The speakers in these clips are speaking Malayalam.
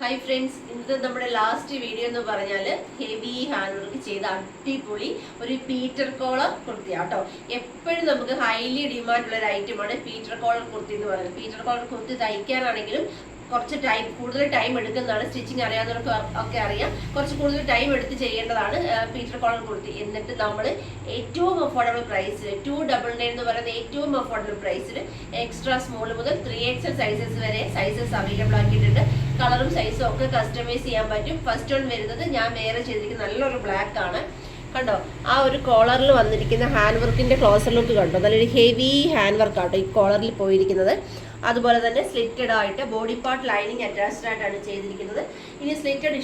ഹായ് ഫ്രണ്ട്സ്, ഇന്നത്തെ നമ്മുടെ ലാസ്റ്റ് വീഡിയോ എന്ന് പറഞ്ഞാൽ ഹെവി ഹാൻഡ് വർക്ക് ചെയ്ത അടിപൊളി ഒരു പീറ്റർ കോളർ കുർത്തിയാട്ടോ. എപ്പോഴും നമുക്ക് ഹൈലി ഡിമാൻഡ് ഉള്ള ഒരു ഐറ്റമാണ് പീറ്റർ കോളർ കുർത്തി എന്ന് പറയുന്നത്. പീറ്റർ കോളർ കുർത്തി തയ്ക്കാനാണെങ്കിലും കുറച്ച് കൂടുതൽ ടൈം എടുക്കുന്നതാണ്. സ്റ്റിച്ചിങ് അറിയാവുന്നവർക്ക് ഒക്കെ അറിയാം, കുറച്ച് കൂടുതൽ ടൈം എടുത്ത് ചെയ്യേണ്ടതാണ് പീറ്റർ കോളർ കുർത്തി. എന്നിട്ട് നമ്മൾ ഏറ്റവും അഫോർഡബിൾ പ്രൈസിൽ 299 എന്ന് പറയുന്ന ഏറ്റവും അഫോർഡബിൾ പ്രൈസിൽ എക്സ്ട്രാ സ്മോൾ മുതൽ 3XL സൈസസ് വരെ സൈസസ് അവൈലബിൾ ആക്കിയിട്ടുണ്ട്. കളറും സൈസും ഒക്കെ കസ്റ്റമൈസ് ചെയ്യാൻ പറ്റും. ഫസ്റ്റ് വൺ വരുന്നത് ഞാൻ വേറെ ചെയ്തിരിക്കുന്ന നല്ലൊരു ബ്ലാക്ക് ആണ്. കണ്ടോ, ആ ഒരു കോളറിൽ വന്നിരിക്കുന്ന ഹാൻഡ് വർക്കിന്റെ ക്ലോസർ ലുക്ക് കണ്ടോ, നല്ലൊരു ഹെവി ഹാൻഡ് വർക്ക് ആട്ടോ ഈ കോളറിൽ പോയിരിക്കുന്നത്. അതുപോലെ തന്നെ സ്ലിറ്റഡ് ആയിട്ട് ബോഡി പാർട്ട് ലൈനിങ് അറ്റാച്ച്ഡ് ആയിട്ടാണ് ചെയ്തിരിക്കുന്നത്. ഇനി സ്ലിറ്റഡ്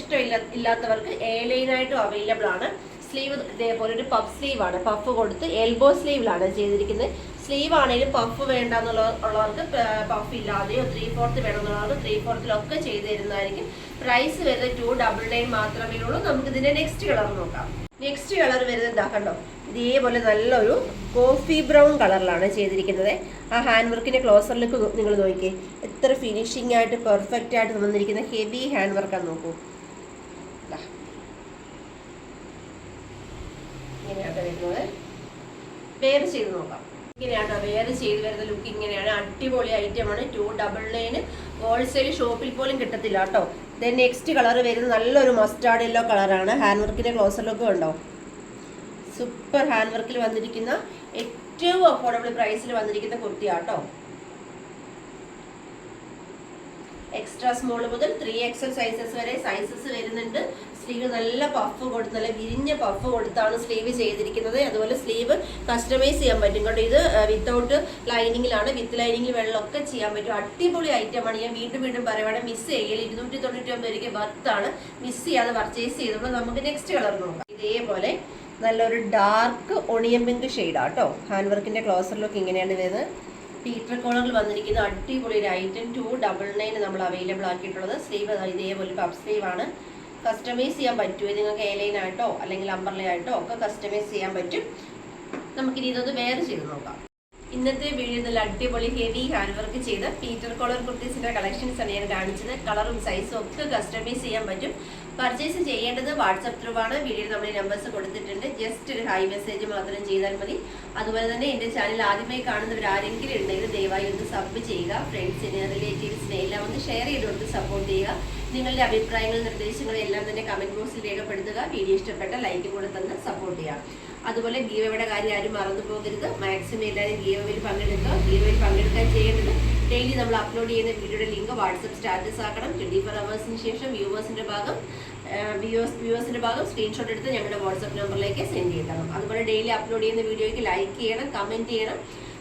ഇല്ലാത്തവർക്ക് എ ലൈനായിട്ടും അവൈലബിൾ ആണ്. സ്ലീവ് ഇതേപോലെ ഒരു പഫ് സ്ലീവ് ആണ്, പഫ് കൊടുത്ത് എൽബോ സ്ലീവിലാണ് ചെയ്തിരിക്കുന്നത്. സ്ലീവ് ആണെങ്കിലും പഫ് വേണ്ട ഉള്ളവർക്ക് പഫ് ഇല്ലാതെയോ 3/4 വേണമെന്നുള്ളവർക്ക് 3/4 ചെയ്തു തരുന്നതായിരിക്കും. പ്രൈസ് വരുന്നത് 299 മാത്രമേ ഉള്ളൂ. നമുക്ക് ഇതിന്റെ നെക്സ്റ്റ് കളർ നോക്കാം. നെക്സ്റ്റ് കളർ വരുന്നത് എന്താ കണ്ടോ, ഇതേപോലെ നല്ലൊരു കോഫി ബ്രൗൺ കളറിലാണ് ചെയ്തിരിക്കുന്നത്. ആ ഹാൻഡ് വർക്കിന്റെ ക്ലോസറിലേക്ക് നിങ്ങൾ നോക്കിയേ, എത്ര ഫിനിഷിംഗ് ആയിട്ട് പെർഫെക്റ്റ് ആയിട്ട് വന്നിരിക്കുന്ന ഹെവി ഹാൻഡ് വർക്കാണ്. നോക്കൂ, ഇങ്ങനെയാണ് വരുന്നത്. വേറെ ചെയ്ത് നോക്കാം. ഇങ്ങനെയാട്ടോ വേറെ ചെയ്ത് വരുന്ന ലുക്ക് ഇങ്ങനെയാണ്. അടിപൊളി ഐറ്റമാണ്. 299 ഹോൾസെയിൽ ഷോപ്പിൽ പോലും കിട്ടത്തില്ല കേട്ടോ. ദെൻ നെക്സ്റ്റ് കളർ വരുന്നത് നല്ലൊരു മസ്റ്റാർഡ് യെല്ലോ കളറാണ്. ഹാൻഡ് വർക്കിന്റെ ക്ലോസർ ലുക്ക് കണ്ടോ, സൂപ്പർ ഹാൻഡ് വർക്കിൽ വന്നിരിക്കുന്ന ഏറ്റവും അഫോർഡബിൾ പ്രൈസിൽ വന്നിരിക്കുന്ന കുർത്തിയാട്ടോ. എക്സ്ട്രാ സ്മോൾ മുതൽ 3XL സൈസസ് വരെ സൈസസ് വരുന്നുണ്ട്. സ്ലീവ് നല്ല പഫ് കൊടുത്ത്, നല്ല വിരിഞ്ഞ പഫ് കൊടുത്താണ് സ്ലീവ് ചെയ്തിരിക്കുന്നത്. അതുപോലെ സ്ലീവ് കസ്റ്റമൈസ് ചെയ്യാൻ പറ്റും കേട്ടോ. ഇത് വിത്തൗട്ട് ലൈനിങ്ങിലാണ്, വിത്ത് ലൈനിങ്ങിൽ വെള്ളമൊക്കെ ചെയ്യാൻ പറ്റും. അടിപൊളി ഐറ്റമാണ്. ഞാൻ വീണ്ടും വീണ്ടും പറയുവാണ്, മിസ് ചെയ്യൽ 299 രൂപയ്ക്ക് വർത്താണ്. മിസ് ചെയ്യാതെ പർച്ചേസ് ചെയ്തപ്പോൾ നമുക്ക് നെക്സ്റ്റ് കളർ നോക്കാം. ഇതേപോലെ നല്ലൊരു ഡാർക്ക് ഒണിയൻ പിങ്ക് ഷെയ്ഡാട്ടോ. ഹാൻഡ് വർക്കിന്റെ ക്ലോസർ ലുക്ക് ഇങ്ങനെയാണ് വരുന്നത്. പീറ്റർ കോളറിൽ വന്നിരിക്കുന്ന അടിപൊളി ഒരു ഐറ്റം 299 നമ്മൾ അവൈലബിൾ ആക്കിയിട്ടുള്ളത്. സ്ലീവ് ഇതേപോലെ പഫ് സ്ലീവ് ആണ്. കസ്റ്റമൈസ് ചെയ്യാൻ പറ്റുമോ നിങ്ങൾക്ക്? എ ലൈൻ ആയിട്ടോ അല്ലെങ്കിൽ അംബർല ആയിട്ടോ ഒക്കെ കസ്റ്റമൈസ് ചെയ്യാൻ പറ്റും. നമുക്കിനി ഇതൊന്ന് വേറെ ചെയ്ത് നോക്കാം. ഇന്നത്തെ വീഡിയോയിൽ അടിപൊളി ഹെവി ഹാൻഡ് വർക്ക് ചെയ്ത പീറ്റർ കോളർ കുർത്തീസിന്റെ കളക്ഷൻസ് ആണ് ഞാൻ കാണിച്ചത്. കളറും സൈസും ഒക്കെ കസ്റ്റമൈസ് ചെയ്യാൻ പറ്റും. പർച്ചേസ് ചെയ്യേണ്ടത് വാട്സപ്പ് ത്രൂ ആണ്. വീഡിയോയിൽ നമ്മൾ നമ്പേഴ്സ് കൊടുത്തിട്ടുണ്ട്. ജസ്റ്റ് ഒരു ഹൈ മെസ്സേജ് മാത്രം ചെയ്താൽ മതി. അതുപോലെ തന്നെ എൻ്റെ ചാനൽ ആദ്യമായി കാണുന്നവർ ആരെങ്കിലും ഉണ്ടെങ്കിൽ ദയവായി ഒന്ന് സബ് ചെയ്യുക. ഫ്രണ്ട്സിന് റിലേറ്റീവ്സിനെ എല്ലാം ഒന്ന് ഷെയർ ചെയ്ത് കൊടുത്ത് സപ്പോർട്ട് ചെയ്യുക. നിങ്ങളുടെ അഭിപ്രായങ്ങളും നിർദ്ദേശങ്ങളും എല്ലാം തന്നെ കമന്റ് ബോക്സിൽ രേഖപ്പെടുത്തുക. വീഡിയോ ഇഷ്ടപ്പെട്ട ലൈക്ക് കൂടെ തന്ന് സപ്പോർട്ട് ചെയ്യുക. അതുപോലെ ഗീവയുടെ കാര്യം ആരും മറന്നു പോകരുത്. മാക്സിമം എല്ലാവരും ഗീവയിൽ പങ്കെടുക്കുക. ഗീവയിൽ പങ്കെടുക്കാൻ ചെയ്യേണ്ടത് ഡെയിലി നമ്മൾ അപ്ലോഡ് ചെയ്യുന്ന വീഡിയോയുടെ ലിങ്ക് വാട്സപ്പ് സ്റ്റാറ്റസ് ആക്കണം. 24 ഹവേഴ്സിന് ശേഷം വ്യൂവേഴ്സിന്റെ ഭാഗം സ്ക്രീൻഷോട്ട് എടുത്ത് ഞങ്ങളുടെ വാട്സപ്പ് നമ്പറിലേക്ക് സെൻഡ് ചെയ്യണം. അതുപോലെ ഡെയിലി അപ്ലോഡ് ചെയ്യുന്ന വീഡിയോയ്ക്ക് ലൈക്ക് ചെയ്യണം, കമന്റ് ചെയ്യണം.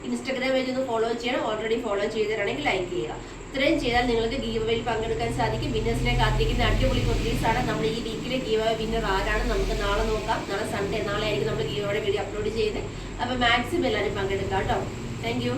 ഇൻസ്റ്റാഗ്രാം പേജ് ഒന്ന് ഫോളോ ചെയ്യണം. ഓൾറെഡി ഫോളോ ചെയ്തിട്ടാണെങ്കിൽ ലൈക്ക് ചെയ്യുക. ഇത്രയും ചെയ്താൽ നിങ്ങൾക്ക് ഗീവയിൽ പങ്കെടുക്കാൻ സാധിക്കും. വിന്നേഴ്സിനെ കാത്തിരിക്കുന്ന അടിപൊളി കുർത്തീസാണ്. നമ്മൾ ഈ വീക്കിലെ ഗീവ വിന്നർ ആരാണ് നമുക്ക് നാളെ നോക്കാം. നാളെ സൺഡേ, നാളെ ആയിരിക്കും നമ്മൾ ഗീവയുടെ വീഡിയോ അപ്ലോഡ് ചെയ്ത്. അപ്പോൾ മാക്സിമം എല്ലാവരും പങ്കെടുക്കാം കേട്ടോ. Thank you.